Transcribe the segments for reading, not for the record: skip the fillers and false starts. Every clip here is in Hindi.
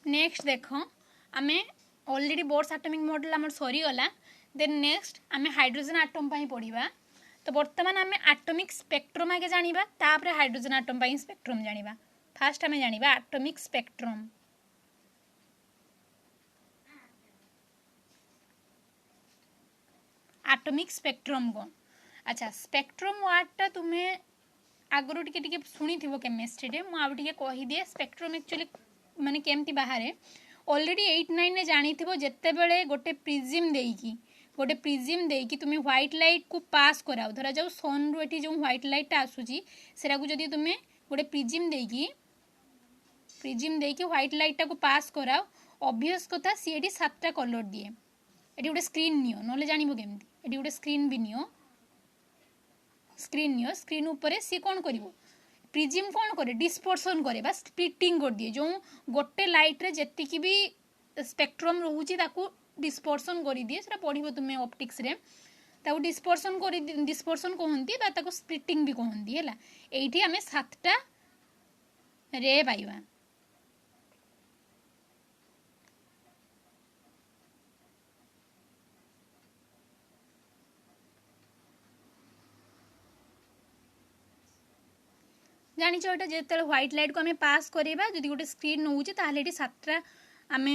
नेक्स्ट देख आम ऑलरेडी बोर्स एटॉमिक मॉडल आम सरीगला देन नेक्स्ट आम हाइड्रोजन एटम पढ़ा तो बर्तमान आम एटॉमिक स्पेक्ट्रम आगे जाना तापर हाइड्रोजन एटम स्पेक्ट्रम जाना फास्ट आम जाना एटॉमिक स्पेक्ट्रम एटॉमिक स्पेक्ट्रम को अच्छा स्पेक्ट्रम वर्डटा तुम्हें आगु टे शुणी थो केमिस्ट्री मुझे कहीदिए स्पेक्ट्रम एक्चुअली माने केमती बाहर ऑलरेडी 8-9 जानी जिते बड़े गोटे प्रिज्म देकी तुम्हें व्हाइट लाइट को पास कराओ धरा जाओ सन रु जो व्हाइट लाइट आसूची सेरा को जदि तुम्हें गोटे प्रिज्म देकी व्हाइट लाइट को पास कराओ ऑब्वियस कथा सी एटी 7टा कलर दिए ये गोटे स्क्रीन नियो ना जान केमती ये गोटे स्क्रीन भी नियो स्क्रीन उपरे सी कौन करिवो प्रिज्म कौन करे डिस्पर्सन करे बा स्प्लिटिंग कर दिए जो गोटे लाइट रे जेतिकी भी स्पेक्ट्रम रोहुची ताकू डिस्पर्सन कर दिए सेटा पढ़िबो तुमे ऑप्टिक्स रे ताकू डिस्पर्सन कहंती बा ताकू स्प्लिटिंग भी कहंती हैला एठी हमें 7टा रे पाइबा जानी ये जिते व्हाइट लाइट को आम पास करवा जदि गोटे स्क्रीन नौ ताहले 7टा आम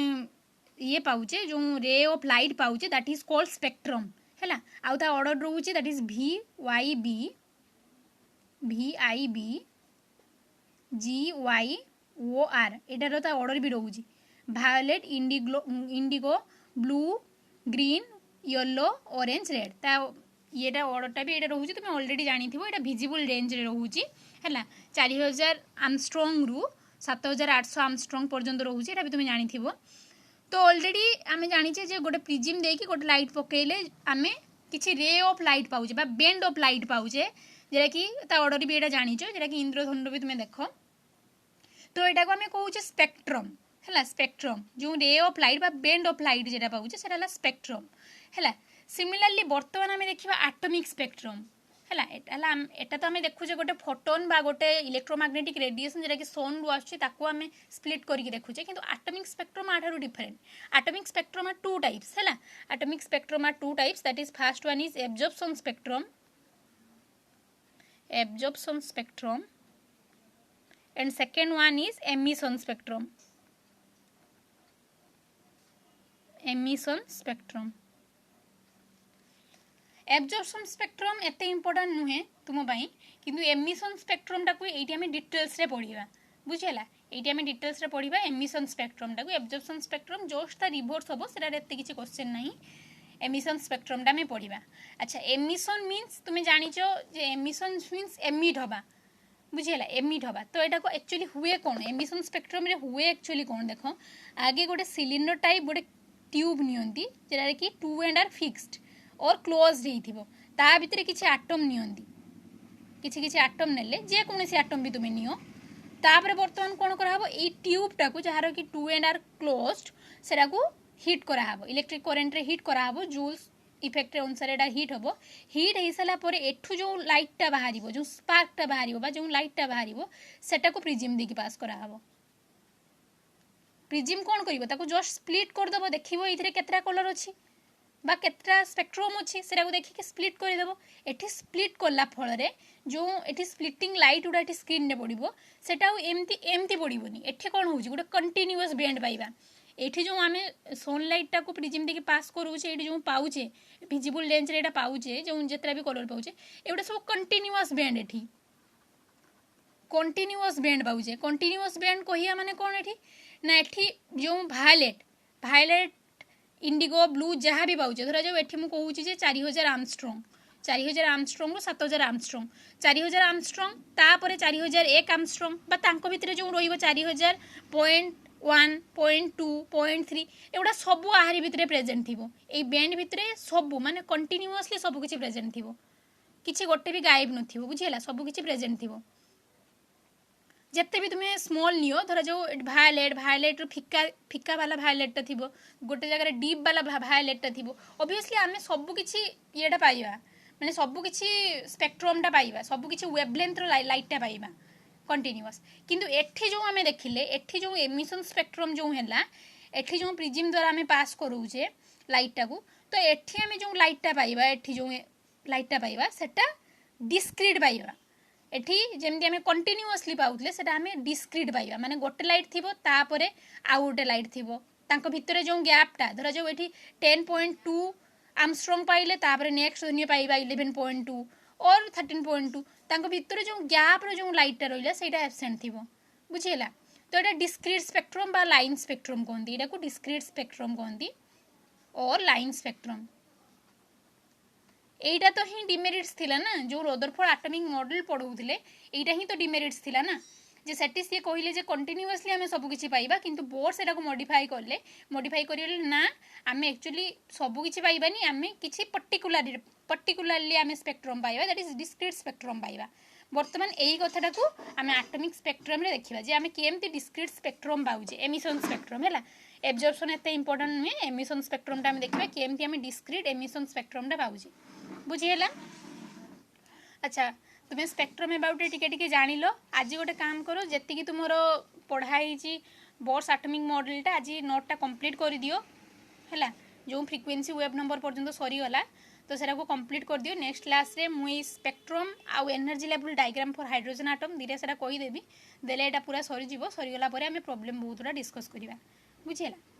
ये पाचे जो रे ऑफ लाइट पाचे दैट इज कॉल्ड स्पेक्ट्रम है आउ ता ऑर्डर रोचे दैट इज VIB GYOR एटार ता ऑर्डर भी रोचे violet Indigo blue green yellow orange red ता ये ऑर्डरटा भी ये रोचे तुम ऑलरेडी जानी थो ये विजिबल रेंज रे रोचे है 4000 आर्मस्ट्रंग रु 7800 आर्मस्ट्रंग पर्यंत रोचे ये भी तुम जानी थो तो ऑलरेडी आम जाचे जे गोटे प्रिज्म देकी गोटे लाइट पकईले आम किसी रे ऑफ लाइट पाचे बा बेंड ऑफ लाइट पाचे जोटा कि ऑर्डर भी ये जानीच जोटा कि इंद्रधनु भी तुम देख तो यहाँ को आम कहे स्पेक्ट्रम है स्पेक्ट्रम जो रे ऑफ लाइट बा बेंड ऑफ लाइट जो पाचे से स्पेक्ट्रम है सिमिलरली बर्तमान आम देखा एटॉमिक स्पेक्ट्रम है एटा तो आम देखुचे गोटे फोटोन बा गोटे इलेक्ट्रोमैग्नेटिक रेडिएशन जोटा कि सन रु आम स्प्लिट करके देखुचे किंतु एटॉमिक स्पेक्ट्रम आठार different atomic spectrum are 2 types है atomic spectrum are 2 types that is first one is absorption spectrum and second one is emission spectrum absorption spectrum एते इंपोर्टेंट नुहे तुम किंतु एमिशन स्पेक्ट्रम टाको एटी आम डिटेल्स रे पढ़िबा बुझेला एटी आम डिटेल्स रे पढ़िबा एमिशन स्पेक्ट्रम टाको एब्जॉर्प्शन स्पेक्ट्रम जोस्ट ता रिवर्स हबो सेटा एते किछि क्वेश्चन नाही एमिशन स्पेक्ट्रम टा में पढ़िबा अच्छा एमिशन मीन्स तुम जानिचो जे एमिशन मीन्स एमिट हबा बुझेला एमिट हबा तो यहाँ को एक्चुअली हुए कौन एमिशन स्पेक्ट्रम रे हुए एक्चुअली कौन देख आगे गोटे सिलिंडर टाइप गोटे ट्यूब नियंती जेटा कि 2 एंड आर फिक्स्ड और क्लोज ता भितर किसी आटम नियंती किसी आटम नेले जे कौन आटम भी तुम नियो तापर बर्तमान कौन कराबो ए ट्यूबटा को जार कि 2 एंड आर क्लोज्ड सेटा को हिट कराबो इलेक्ट्रिक करेन्ट रे हिट कराबो जूल्स इफेक्ट अनुसार एटा हिट हम हिट हो सारा पर एठू जो लाइटा बाहर जो स्पार्कटा बाहर जो लाइटा बाहर सेटा को प्रिज्म देकी पास कराहब प्रिज्म कौन कर जस्ट स्प्लिट करदेव देखो ये केतटा कलर अच्छी बा केतटा स्पेक्ट्रम अच्छी से देखिए स्प्लिट करदेव एठी स्प्लिट कला फल जो एठी स्प्लिटिंग लाइट गुड़ा स्क्रीन में पड़ो सेटा एमती एमती पड़ोनी एठी कौन हो गोटे कंटिन्यूअस बेंड पाइबा एठी जो आम सनलाइटा को प्रिज्म देकी पास करूचे ये जो पाचे विजिबल रेंज रे पाचे जो जितना भी कलर पाचे एगुटा सब कंटिन्यूअस बेंड एठी कंटिन्यूअस बेंड पाचे कंटिन्यूअस बेंड कहिया माने कौन एठी ना एठी जो भायोलेट इंडिगो ब्लू जहाँ भी पाचे धरा जाओ एठी मु कहूची जे 4000 आर्मस्ट्रंग 7000 आर्मस्ट्रंग 4000 आर्मस्ट्रंग तापर 4001 आर्मस्ट्रंग बा तांको भितरे जो रहिबो 4000.1 0.2 0.3 एगुड़ा सब आहरी भितर प्रेजेंट थी ये बेंड भितर सब माने कंटिन्यूअसली सब किछि प्रेजेंट थी किछि गोटे भी गायब न बुझीला सब किछि प्रेजेंट थी जिते भी तुम्हें स्मॉल नियो धरा जो भायोलेट फिका फिका वाला भायोलेटा थी गोटे जगह डीप वाला भायोलेटा थी ऑब्वियसली आम सब किछि येटा पाइबा माने सब किछि स्पेक्ट्रमटा पाइबा सब किछि वेवलेंथ रो लाइटटा पाइबा कंटिन्यूअस किंतु एठी जो आमे देखिले एठी जो एमिशन स्पेक्ट्रम जो हैला एठी जो प्रिज्म द्वारा आमे पास करूचे लाइट टाकू तो एठी आमे जो लाइट टा पाइबा एठी जो लाइट टा पाइबा सेटा डिस्क्रीट पाइबा एठी जेमती आमे कंटिन्यूअसली पाउतले सेटा आमे डिस्क्रीट पाइबा माने गोटे लाइट थिबो तापरे आ गोटे लाइट थिबो तांको भितरे जो गैप टा धरा जो एठी 10.2 आर्मस्ट्रांग पाइले तापरे नेक्स्ट दुनिया पाइबा 11.2 और 13.2 तांको भितरे जो गैप रो जो लाइट टा रहिला सेटा एब्सेंट थिबो बुझिला तो एटा डिस्क्रीट स्पेक्ट्रम बा लाइन स्पेक्ट्रम कोंदी एटा को डिस्क्रीट स्पेक्ट्रम कोंदी और लाइन स्पेक्ट्रम एटा तो ही डिमेरिट्स थिला ना जो रदरफोर्ड एटॉमिक मॉडल पढौथिले एटा ही तो डिमेरिट्स थिला ना जे सेटी से कहले जे कंटिन्यूअसली हमें सब किछि पाइबा किंतु बोर सेटा को मॉडिफाई करिले ना हमें एक्चुअली सब किछि पाइबानी हमें किछि पर्टिकुलरली हमें स्पेक्ट्रम पाइबा दैट इज डिस्क्रीट स्पेक्ट्रम पाइबा वर्तमान एही कथाटा को हमें एटॉमिक स्पेक्ट्रम रे देखिबा जे हमें केमती डिस्क्रीट स्पेक्ट्रम पाउजे एमिशन स्पेक्ट्रम हैला एब्जॉर्प्शन एते इंपोर्टेंट नुहे एमिशन स्पेक्ट्रम टा हमें देखिबा केमती हमें डिस्क्रीट एमिशन स्पेक्ट्रम टा पाउजे बुझिहेला अच्छा तुम्हें स्पेक्ट्रम अबाउट टिके टिके जानी लो आज गोटे काम करो जेति कि तुमरो पढ़ाई बोर्स एटॉमिक मॉडलटा आज नोटटा कंप्लीट कर दियो हैला जो फ्रिक्वेंसी वेव नंबर पर्यंत सरी गला तो सेरा को कंप्लीट कर दियो नेक्स्ट क्लास रे मुई स्पेक्ट्रम आउ energy level diagram for hydrogen atom धीरे सेरा कहि देबी देले एटा पूरा सरी जीवो सरी गला परे हमें प्रॉब्लम बहुतरा डिस्कस करिवा बुझिहेला।